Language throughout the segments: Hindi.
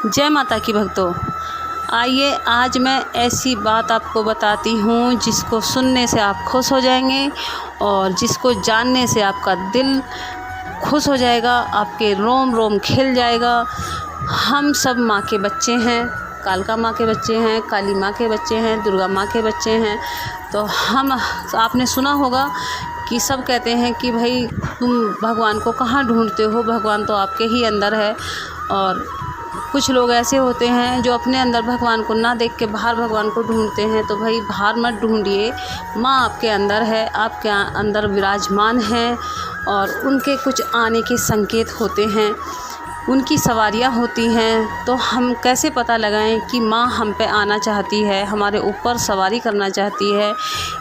जय माता की भक्तों, आइए आज मैं ऐसी बात आपको बताती हूँ जिसको सुनने से आप खुश हो जाएंगे और जिसको जानने से आपका दिल खुश हो जाएगा, आपके रोम रोम खिल जाएगा। हम सब माँ के बच्चे हैं, कालका माँ के बच्चे हैं, काली माँ के बच्चे हैं, दुर्गा माँ के बच्चे हैं। तो आपने सुना होगा कि सब कहते हैं कि भाई तुम भगवान को कहाँ ढूंढते हो, भगवान तो आपके ही अंदर है। और कुछ लोग ऐसे होते हैं जो अपने अंदर भगवान को ना देख के बाहर भगवान को ढूंढते हैं। तो भाई बाहर मत ढूंढिए, माँ आपके अंदर है, आपके अंदर विराजमान है और उनके कुछ आने के संकेत होते हैं, उनकी सवारियाँ होती हैं। तो हम कैसे पता लगाएं कि माँ हम पे आना चाहती है, हमारे ऊपर सवारी करना चाहती है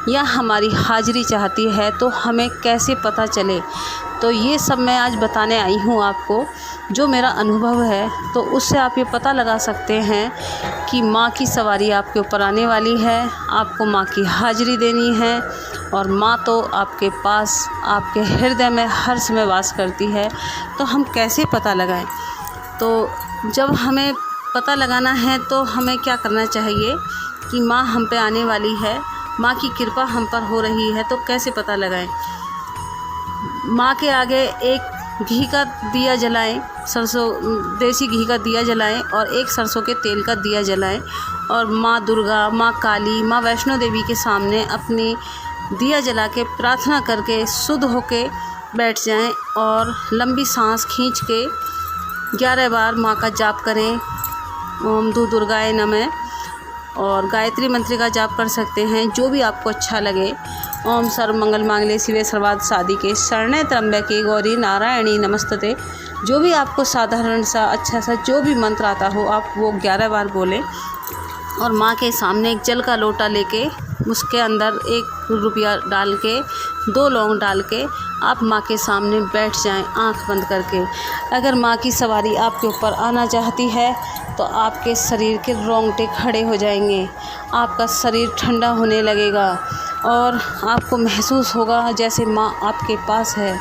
या हमारी हाज़िरी चाहती है, तो हमें कैसे पता चले। तो ये सब मैं आज बताने आई हूँ आपको, जो मेरा अनुभव है। तो उससे आप ये पता लगा सकते हैं कि माँ की सवारी आपके ऊपर आने वाली है, आपको माँ की हाज़िरी देनी है। और माँ तो आपके पास, आपके हृदय में हर समय वास करती है। तो हम कैसे पता लगाएं? तो जब हमें पता लगाना है तो हमें क्या करना चाहिए कि माँ हम पे आने वाली है, माँ की कृपा हम पर हो रही है। तो कैसे पता लगाएं? माँ के आगे एक घी का दिया जलाएं, सरसों देसी घी का दिया जलाएं और एक सरसों के तेल का दिया जलाएं और माँ दुर्गा, माँ काली, माँ वैष्णो देवी के सामने अपनी दिया जला के प्रार्थना करके शुद्ध होके बैठ जाएं और लंबी सांस खींच के 11 बार माँ का जाप करें। ओम दु दुर्गाय नमः और गायत्री मंत्र का जाप कर सकते हैं, जो भी आपको अच्छा लगे। ओम सर्व मंगल मांगल्ये शिवे सर्वार्थ साधिके शरण्ये त्र्यंबके गौरी नारायणी नमस्तुते। जो भी आपको साधारण सा अच्छा सा जो भी मंत्र आता हो, आप वो 11 बार बोलें। और माँ के सामने एक जल का लोटा लेके उसके अंदर 1 रुपया डाल के, 2 लौंग डाल के आप माँ के सामने बैठ जाएं आंख बंद करके। अगर माँ की सवारी आपके ऊपर आना चाहती है तो आपके शरीर के रोंगटे खड़े हो जाएंगे, आपका शरीर ठंडा होने लगेगा और आपको महसूस होगा जैसे माँ आपके पास है,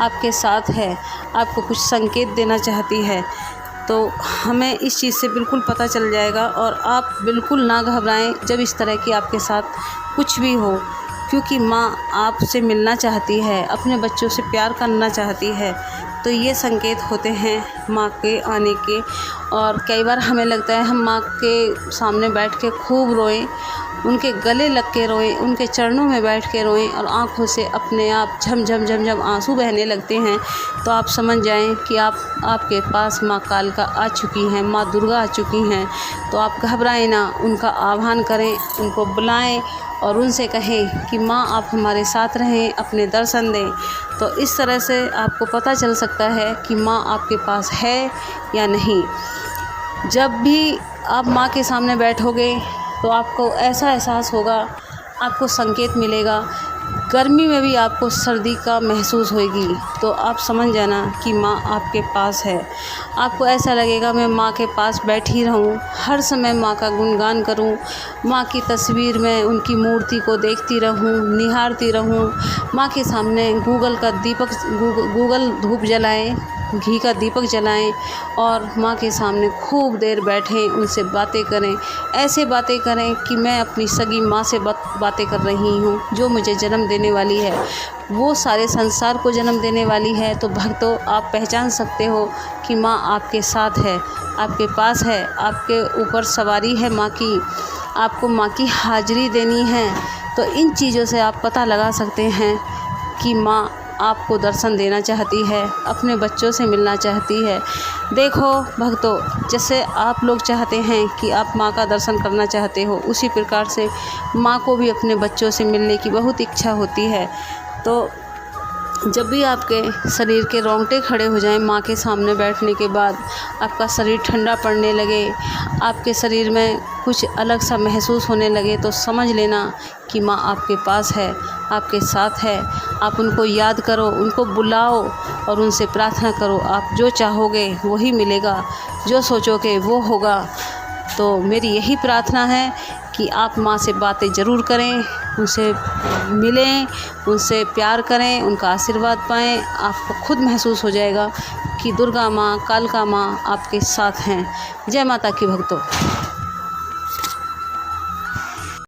आपके साथ है, आपको कुछ संकेत देना चाहती है। तो हमें इस चीज़ से बिल्कुल पता चल जाएगा। और आप बिल्कुल ना घबराएं जब इस तरह की आपके साथ कुछ भी हो, क्योंकि माँ आपसे मिलना चाहती है, अपने बच्चों से प्यार करना चाहती है। तो ये संकेत होते हैं माँ के आने के। और कई बार हमें लगता है हम माँ के सामने बैठ के खूब रोएं, उनके गले लग के रोएं, उनके चरणों में बैठ के रोएं और आँखों से अपने आप झम झम आंसू बहने लगते हैं। तो आप समझ जाएं कि आपके पास माँ कालका आ चुकी हैं, माँ दुर्गा आ चुकी हैं। तो आप घबराएं ना, उनका आह्वान करें, उनको बुलाएं और उनसे कहें कि माँ आप हमारे साथ रहें, अपने दर्शन दें। तो इस तरह से आपको पता चल सकता है कि माँ आपके पास है या नहीं। जब भी आप माँ के सामने बैठोगे तो आपको ऐसा एहसास होगा, आपको संकेत मिलेगा। गर्मी में भी आपको सर्दी का महसूस होगी, तो आप समझ जाना कि माँ आपके पास है। आपको ऐसा लगेगा मैं माँ के पास बैठी रहूं, हर समय माँ का गुणगान करूं, माँ की तस्वीर में उनकी मूर्ति को देखती रहूं, निहारती रहूं। माँ के सामने गूगल धूप जलाएं, घी का दीपक जलाएं और माँ के सामने खूब देर बैठें, उनसे बातें करें। ऐसे बातें करें कि मैं अपनी सगी माँ से बातें कर रही हूँ, जो मुझे जन्म देने वाली है, वो सारे संसार को जन्म देने वाली है। तो भक्तों, आप पहचान सकते हो कि माँ आपके साथ है, आपके पास है, आपके ऊपर सवारी है माँ की, आपको माँ की हाज़िरी देनी है। तो इन चीज़ों से आप पता लगा सकते हैं कि माँ आपको दर्शन देना चाहती है, अपने बच्चों से मिलना चाहती है। देखो भक्तों, जैसे आप लोग चाहते हैं कि आप माँ का दर्शन करना चाहते हो, उसी प्रकार से माँ को भी अपने बच्चों से मिलने की बहुत इच्छा होती है। तो जब भी आपके शरीर के रोंगटे खड़े हो जाएं माँ के सामने बैठने के बाद, आपका शरीर ठंडा पड़ने लगे, आपके शरीर में कुछ अलग सा महसूस होने लगे, तो समझ लेना कि माँ आपके पास है, आपके साथ है। आप उनको याद करो, उनको बुलाओ और उनसे प्रार्थना करो। आप जो चाहोगे वही मिलेगा, जो सोचोगे वो होगा। तो मेरी यही प्रार्थना है कि आप माँ से बातें ज़रूर करें, उनसे मिलें, उनसे प्यार करें, उनका आशीर्वाद पाएँ। आपको खुद महसूस हो जाएगा कि दुर्गा माँ, कालिका माँ आपके साथ हैं। जय माता की भक्तों।